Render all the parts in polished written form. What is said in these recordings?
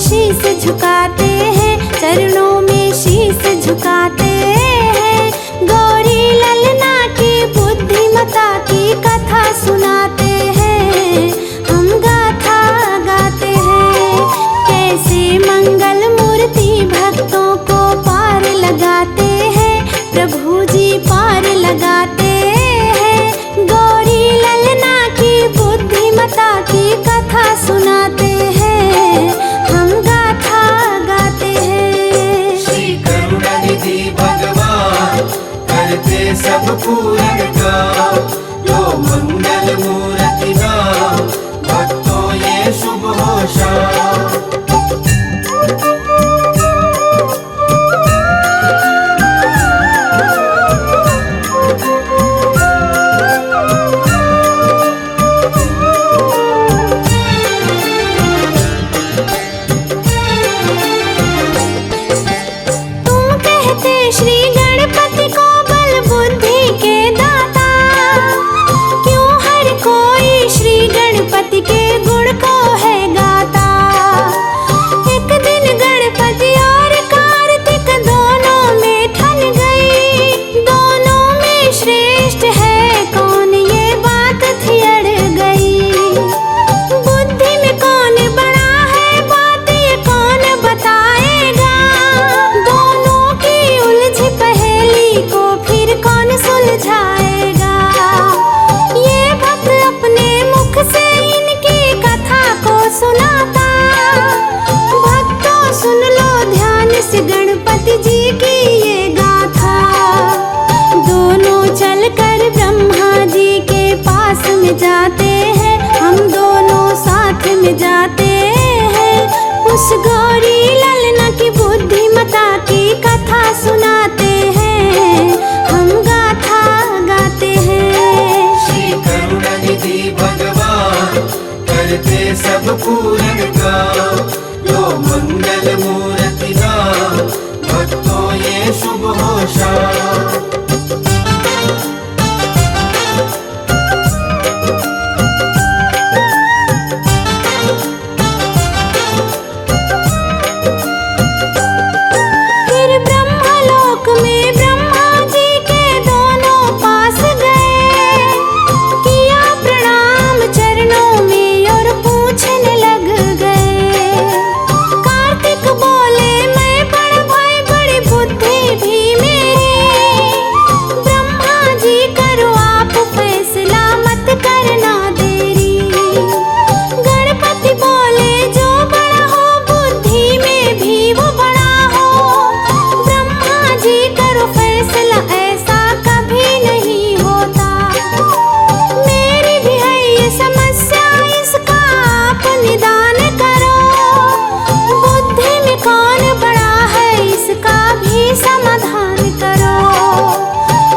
शीश झुकाते हैं, चरणों में शीश झुकाते हैं। गौरी ललना की बुद्धिमता की कथा सुनाते हैं, हम गाथा गाते हैं। कैसे मंगल मूर्ति भक्तों को पार लगाते हैं, प्रभु जी पार लगाते हैं। गौरी ललना की बुद्धिमता की कथा सुनाते हैं, हम गाथा गाते हैं। श्री करुणानिधि भगवान करते सब पूर्ण काम, जो मंगल मूर्ति नाम भक्तों ये शुभ हो शाम। श्री गणपति को बल बुद्धि के दाता, क्यों हर कोई श्री गणपति के गुण को है गाता। एक दिन गणपति और कार्तिक दोनों में ठन गई, दोनों में श्रेष्ठ है कौन ये बात थी अड़ गई। बुद्धि में कौन बड़ा है बात ये कौन बताएगा, दोनों की उलझी पहेली को फिर कौन सुलझाएगा। ये भक्त अपने मुख से इनकी कथा को सुनाता, भक्तों सुन लो ध्यान से गणपति जी की ये गाथा। दोनों चलकर ब्रह्मा जी के पास में जाते हैं, हम दोनों साथ में जाते हैं। उस गौरी ललना की बुद्धिमता की कथा सुनाते हैं, हम गाथा गाते हैं। श्री करुणानिधि भगवान करते सब पूर्ण काम, जो मंगल मूर्ति नाम भक्तों ये शुभ हो शाम। फिर ब्रह्मलोक में ब्रह्मा जी के दोनों पास गए, किया प्रणाम चरणों में और पूछने लग गए। कार्तिक बोले मैं बड़ भाई बड़ी बुद्धि भी मेरी, ब्रह्मा जी करो आप फैसला मत करना देरी। गणपति बोले जो बड़ा हो बुद्धि में भी वो बड़ा हो, ब्रह्मा जी करो फैसला ऐसा कभी नहीं होता। मेरी भी है ये समस्या इसका आप निदान करो, बुद्धि में कौन बड़ा है इसका भी समाधान करो।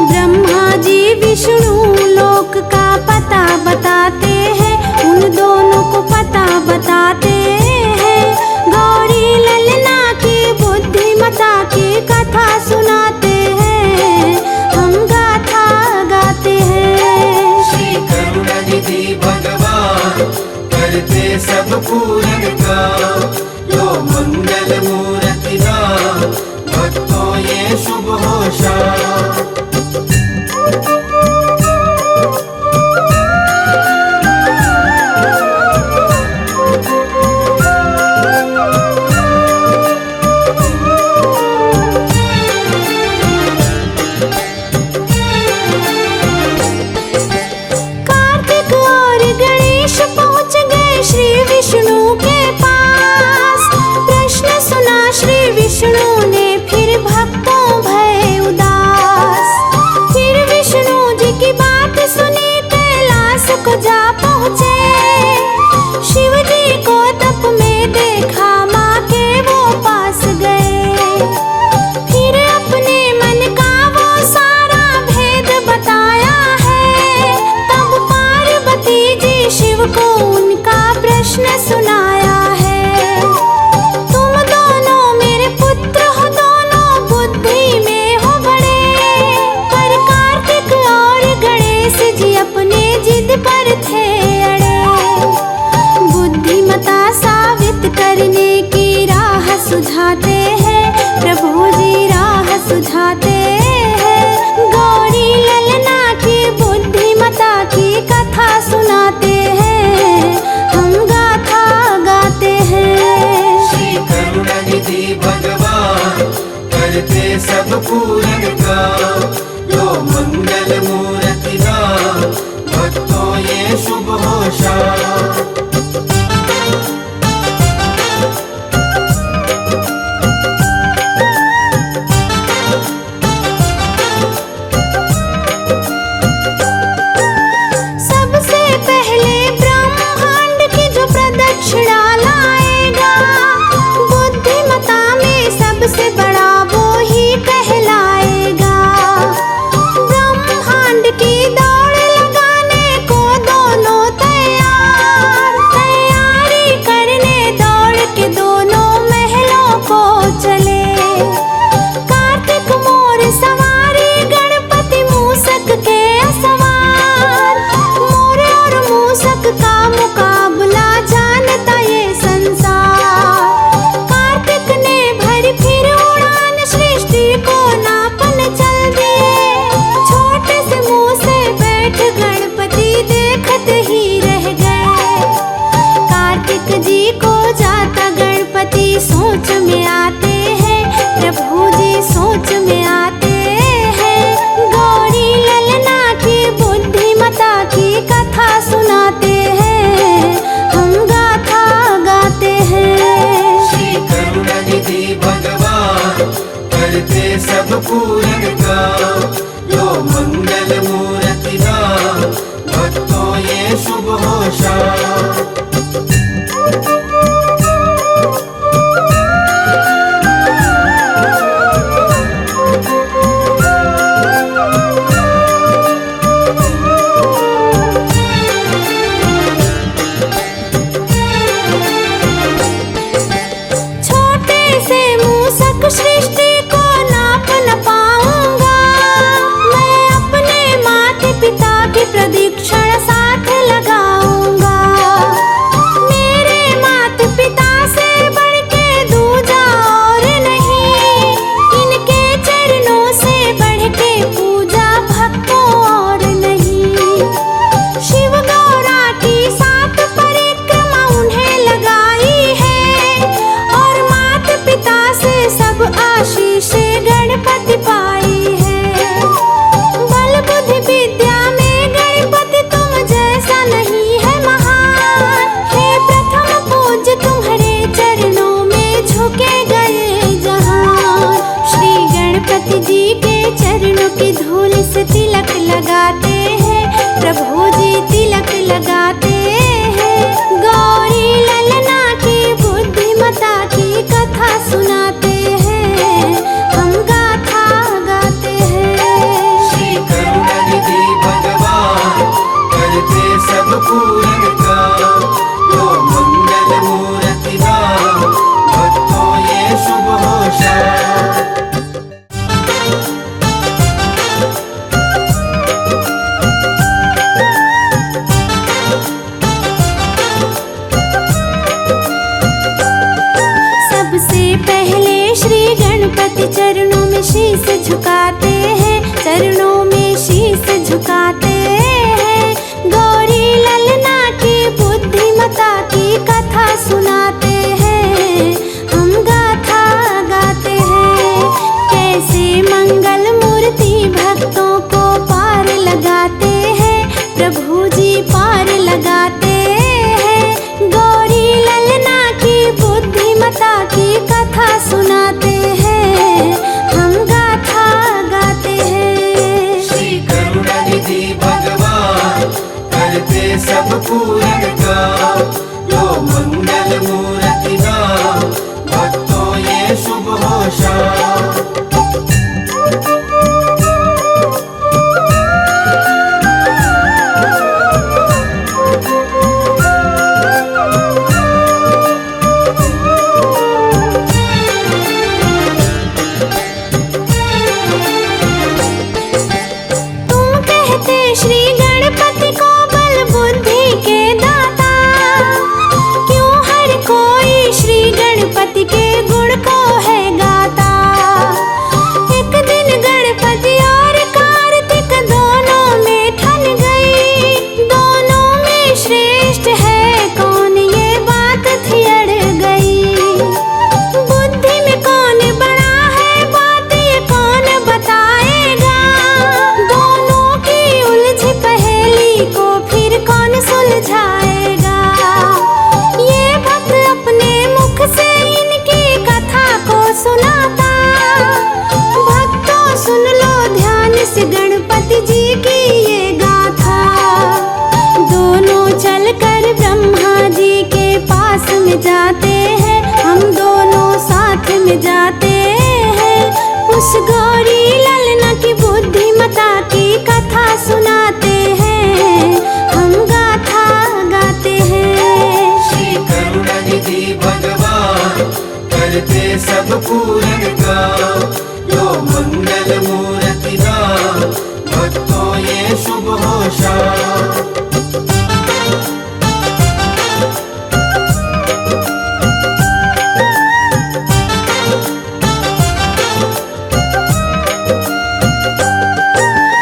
ब्रह्मा जी विष्णु लोक का पता बताते हैं, उन दोनों को पता बताते हैं। गौरी ललना की बुद्धिमता की कथा सुनाते हैं, हम गाथा गाते हैं। श्री करुणानिधि भगवान करते सब पूर्ण काम, जो मंगल मूर्ति नाम भक्तों ये शुभ हो शाम। कार्तिक और गणेश पहुंच गए श्री विष्णु के पास, प्रश्न सुना श्री विष्णु ने फिर भक्तों भय उदास। गणपति चरणों में शीश झुकाते हैं, चरणों में शीश झुकाते हैं। गौरी ललना की बुद्धिमता की कथा सुनाते हैं, हम गाथा गाते हैं। कैसे मंगल मूर्ति भक्तों को पार लगाते हैं, प्रभु जी पार लगाते हैं। गौरी ललना की बुद्धिमता की कथा सुनाते हैं, हम गाथा गाते हैं। श्री करुणानिधि भगवान करते सब पूर्ण काम, लो मंगल मूर्ति नाम, भक्तों ये शुभ हो शाम। श्री गणपति को बल बुद्धि के दाता, क्यों हर कोई श्री गणपति के गुण को है गाता। एक दिन गणपति और कार्तिक दोनों में ठन गई, दोनों में श्रेष्ठ है कौन ये बात थी अड़ गई। बुद्धि में कौन बड़ा है बात ये कौन बताएगा, दोनों की उलझी पहेली को फिर कौन सुलझाएगा। ये भक्त अपने मुख से इनकी कथा को सुनाता, भक्तों सुन लो ध्यान से गणपति जी की ये गाथा। दोनों चलकर ब्रह्मा जी के पास में जाते हैं, हम दोनों साथ में जाते हैं। उस गौरी ललना की बुद्धिमता की कथा सुनाते हैं, हम गाथा गाते हैं। श्री करुणानिधि भगवान करते सब पूर्ण काम, लो मंगल मूर्ति नाम, भक्तों ये शुभ हो शाम।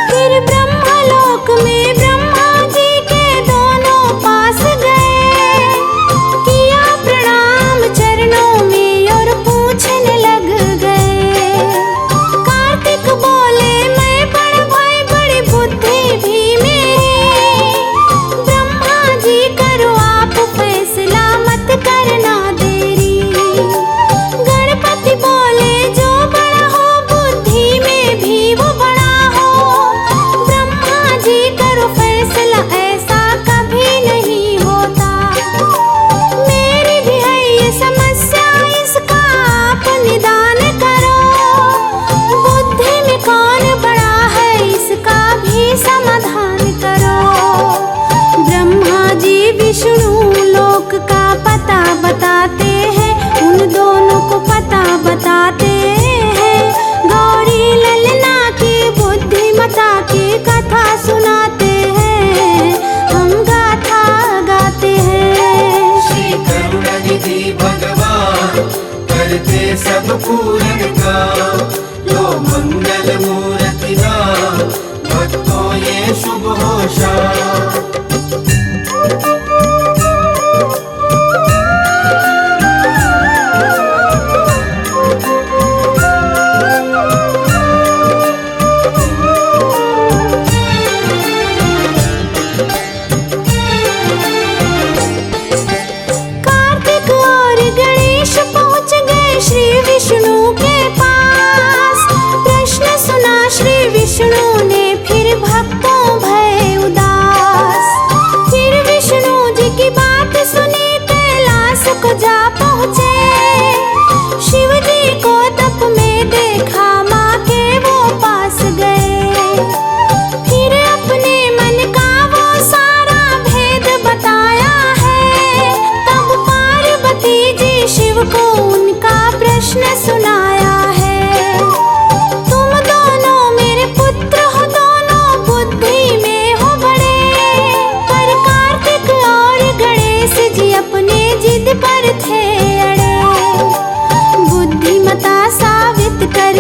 फिर ब्रह्मलोक में ब्रह्मा जी के दोनों पास गए, किया प्रणाम चरणों में और पूछने लग गए। कार्तिक बोले मैं बड़ा भाई बड़ी बुद्धि भी मेरी, ब्रह्मा जी करो आप फैसला मत करना देरी। गणपति बोले जो बड़ा हो बुद्धि में भी वो बड़ा हो, ब्रह्मा जी करो फैसला ऐसा कभी नहीं होता। मेरी भी है ये समस्या इसका आप निदान करो, बुद्धि में कौन बड़ा है इसका भी समाधान करो। ब्रह्मा जी विष्णु लोक का पता बताते हैं, उन दोनों को पता बताते हैं। गौरी ललना की बुद्धिमता की कथा सुनाते हैं, हम गाथा गाते हैं। श्री करुणानिधि भगवान करते सब पूर्ण काम, लो मंगल मूर्ति नाम, भक्तों ये शुभ हो शाम। कार्तिक और गणेश पहुंच गए श्री विष्णु के पास, प्रश्न सुना श्री विष्णु ने फिर भक्तों भय उदास। फिर विष्णु जी की बात सुनी कैलाश को जा पहुँचे, शिव जी को तप में देखा माँ के वो पास गए। फिर अपने मन का वो सारा भेद बताया है, तब पार्वती जी शिव को उनका प्रश्न सुनाया है। तुम दोनों मेरे पुत्र हो, दोनों बुद्धि में हो बड़े, पर कार्तिक और गणेश जी अपने जिद पर थे अड़े। बुद्धिमता साबित कर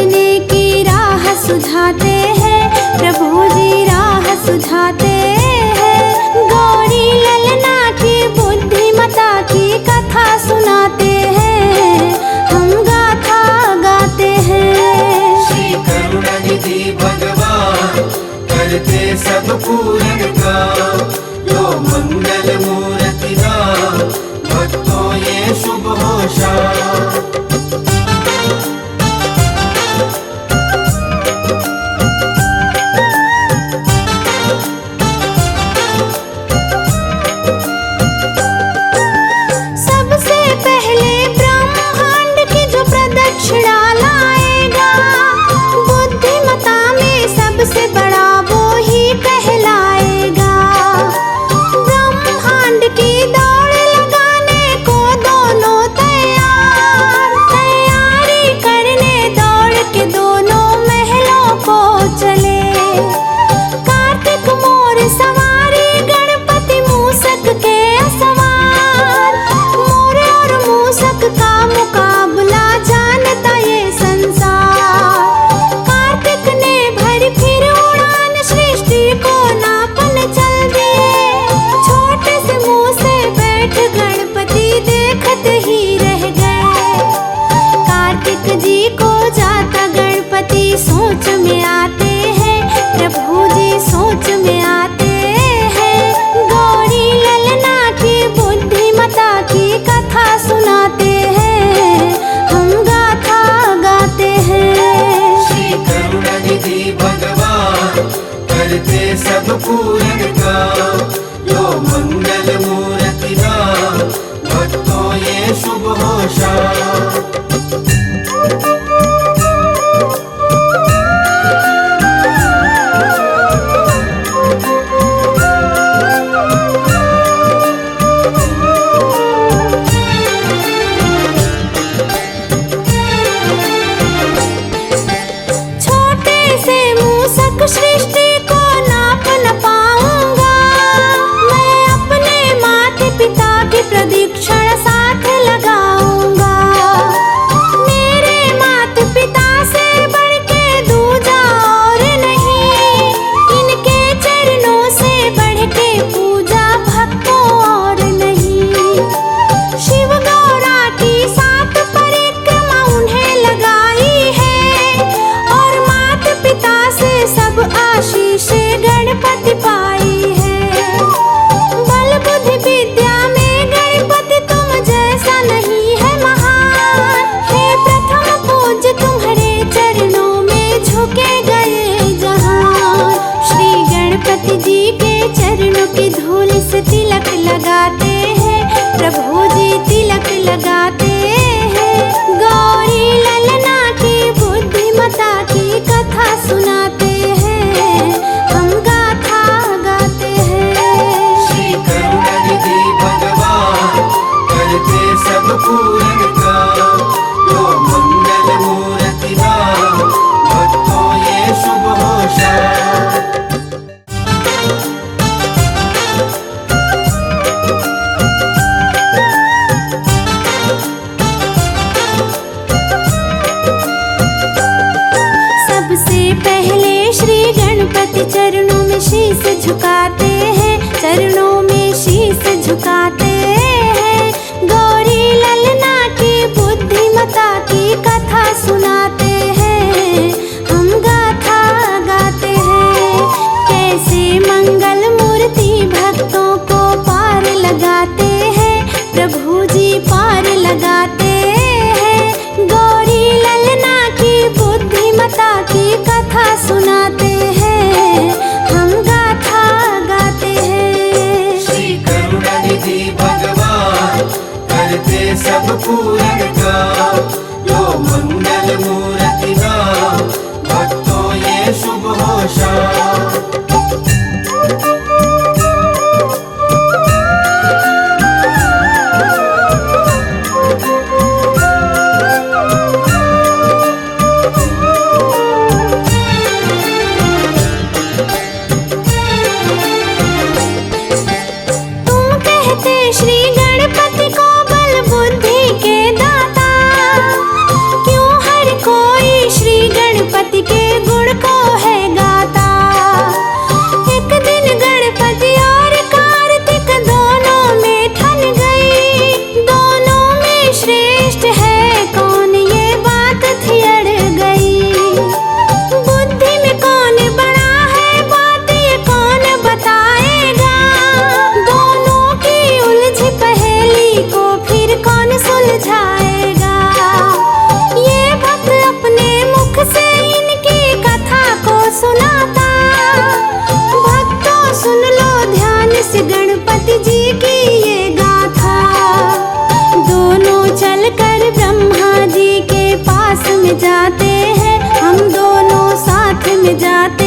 जाते हैं, हम दोनों साथ में जाते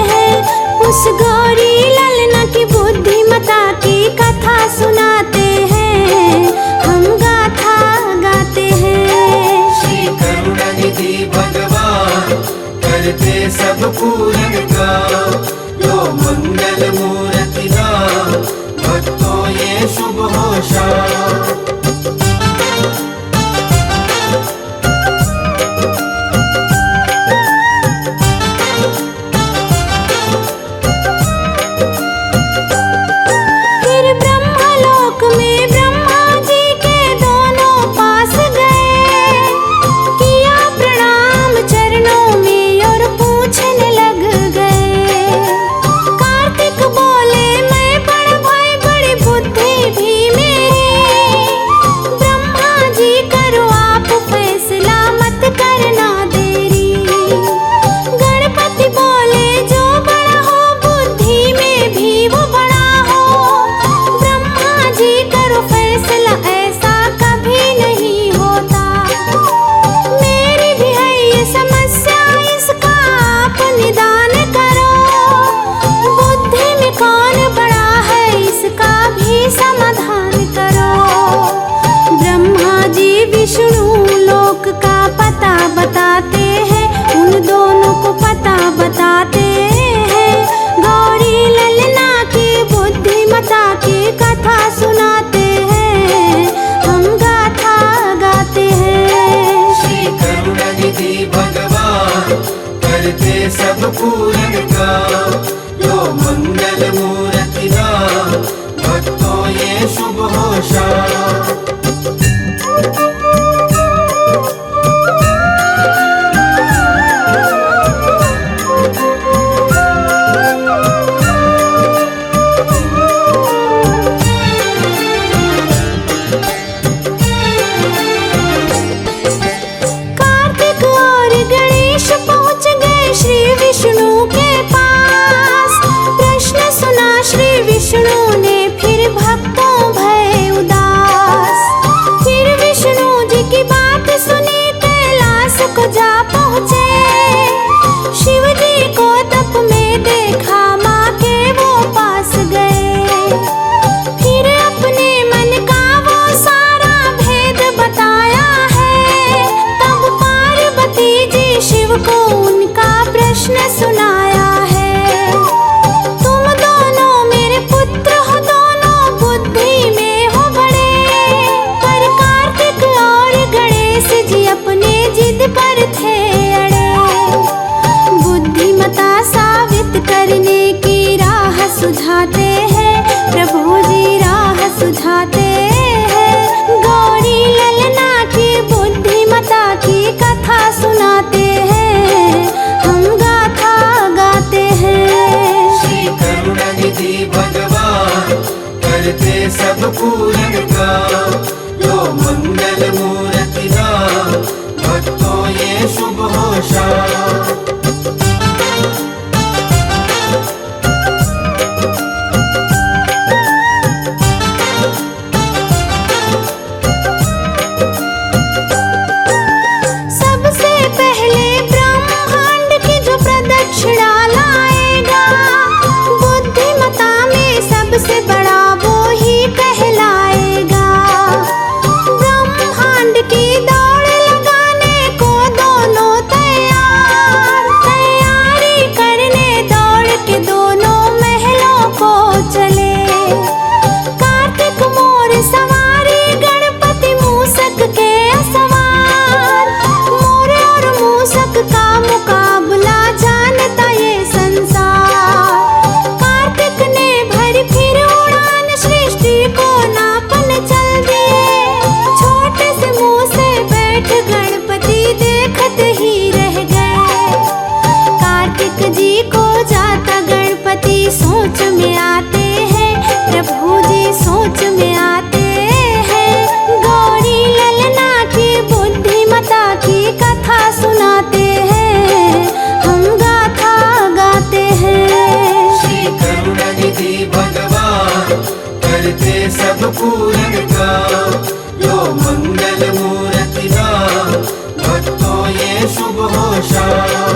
हैं। उस गौरी ललना की बुद्धिमता की कथा सुनाते हैं, हम गाथा गाते हैं। श्री करुणानिधि भगवान करते सब पूरन काम, लो मंगल मूर्ति नाम, भक्तों ये शुभ हो शाम। फिर ब्रह्मलोक में ब्रह्मा जी के दोनों पास गए, किया प्रणाम चरणों में और पूछने लग गए। कार्तिक बोले मैं बड़ भाई बड़ी बुद्धि भी मेरी, ब्रह्मा जी करो आप फैसला मत करना देरी। गणपति बोले जो बड़ा हो बुद्धि में भी वो बड़ा हो, ब्रह्मा जी करो फैसला ऐसा कभी नहीं होता। मेरी भी है ये समस्या इसका आप निदान करो, बुद्धि में कौन बड़ा है इसका भी समाधान करो। ब्रह्मा जी विष्णु लोक का पता बताते हैं, उन दोनों को पता बताते हैं। गौरी ललना की बुद्धिमता की कथा सुनाते हैं, हम गाथा गाते हैं। श्री करुणानिधि भगवान करते सब पूरन काम, लो मंगल मूर्ति नाम, भक्तों ये शुभ हो शाम। कार्तिक और गणेश पहुंच गए श्री विष्णु के पास। प्रश्न सुना श्री विष्णु ने फिर भक्तों भय उदास। फिर विष्णु जी की बात सुनी कैलाश को जा पहुँचे, शिव जी को तप में देखा माँ के वो पास गए। फिर अपने मन का वो सारा भेद बताया है, तब पार्वती जी शिव को उनका प्रश्न सुनाया है। तुम दोनों मेरे पुत्र हो, दोनों बुद्धि में हो बड़े, पर कार्तिक और गणेश जी अपने जिद पर थे अड़े। बुद्धिमता साबित करने की राह सुझाते हैं, प्रभु जी राह सुझाते हैं। गौरी ललना की बुद्धिमता की कथा सुनाते हैं, हम गाथा गाते हैं। श्री करुणानिधि भगवान करते सब पूरन काम, लो मंगल मूर्ति नाम, भक्तों ये शुभ हो शाम। सबसे पहले ब्रह्मांड की जो प्रदक्षिणा लाएगा, बुद्धिमता में सबसे बड़ा वो ही कहलाएगा। ब्रह्मांड की दौड़ लगाने को दोनों तैयार, शुभ हो शाम।